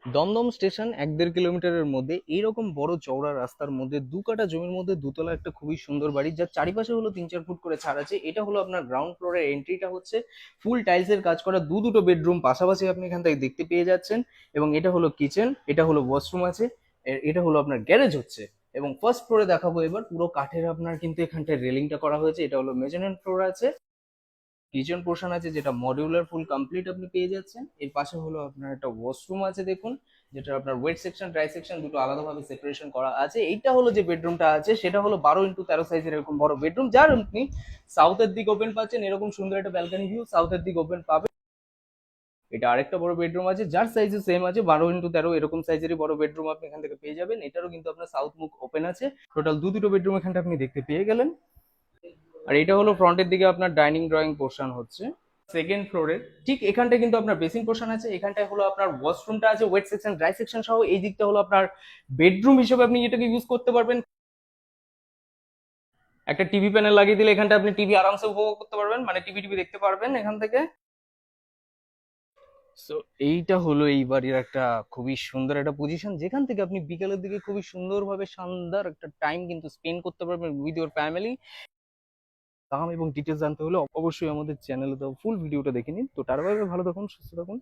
Dumdum station ১-১.৫ কিলোমিটারের মধ্যে এইরকম বড় চওড়া রাস্তার মধ্যে ২ কাঠা জমির মধ্যে দোতলা একটা খুবই সুন্দর বাড়ি, যার চারিপাশে হলো ৩-৪ ফুট করে ছাড় আছে। এটা হলো আপনার গ্রাউন্ড ফ্লোরের এন্ট্রিটা হচ্ছে ফুল টাইলসের কাজ করা দুটো বেডরুম পাশাপাশি আপনি এখান থেকে দেখতে পেয়ে যাচ্ছেন। এবং এটা হলো কিচেন, এটা হলো ওয়াশরুম আছে, এটা হলো আপনার গ্যারেজ হচ্ছে। এবং ফার্স্ট ফ্লোরে দেখাবো এবার পুরো কাঠের আপনার কিন্তু এখানটায় রেলিংটা করা হয়েছে, এটা হলো মেজারেন্ট ফ্লোর আছে। কিচেন পোর্শন আছে যেটা মডিউলার ফুল কমপ্লিট আপনি পেয়ে যাচ্ছেন। এর পাশে হলো আপনার একটা ওয়াশরুম আছে দেখুন, যেটা আপনার ওয়েট সেকশন ড্রাই সেকশন দুটো আলাদাভাবে সেপারেশন করা আছে। এইটা হলো যে বেডরুমটা আছে সেটা হলো 12x13 সাইজের এরকম বড় বেডরুম, যার আপনি সাউথের দিক ওপেন পাচ্ছেন, এরকম সুন্দর একটা ব্যালকনি ভিউ সাউথের দিক ওপেন পাবেন। এটা আরেকটা বড় বেডরুম আছে যার সাইজ সেম আছে, 12x13 এরকম সাইজেরই বড় বেডরুম আপনি এখান থেকে পেয়ে যাবেন। এটারও কিন্তু আপনার সাউথ মুখ ওপেন আছে। টোটাল দুটো বেডরুম এখানটা আপনি দেখতে পেয়ে গেলেন। আর এটা হলো ফ্রন্টের দিকে আপনার ডাইনিং ড্রয়িং পোর্শন হচ্ছে সেকেন্ড ফ্লোরে। ঠিক এখানটা কিন্তু আপনার বেসিন পোর্শন আছে, এখানটায় হলো আপনার ওয়াশরুমটা আছে, ওয়েট সেকশন ড্রাই সেকশন সহ। এই দিকটা হলো আপনার বেডরুম হিসেবে আপনি এটাকে ইউজ করতে পারবেন। একটা টিভি প্যানেল লাগিয়ে দিলে এখানটা আপনি টিভি আরামসে উপভোগ করতে পারবেন, মানে টিভি টিভি দেখতে পারবেন এখান থেকে। সো এইটা হলো এই বাড়ির একটা খুবই সুন্দর একটা পজিশন, যেখান থেকে আপনি বিকেলের দিকে খুবই সুন্দরভাবে শানদার একটা টাইম কিন্তু স্পেন্ড করতে পারবেন উইথ ইউর ফ্যামিলি। দাম এবং ডিটেলস জানতে হলে অবশ্যই আমাদের চ্যানেলে তো ফুল ভিডিওটা দেখে নিন। তো তার বাইরে ভালো থাকুন, সুস্থ থাকুন।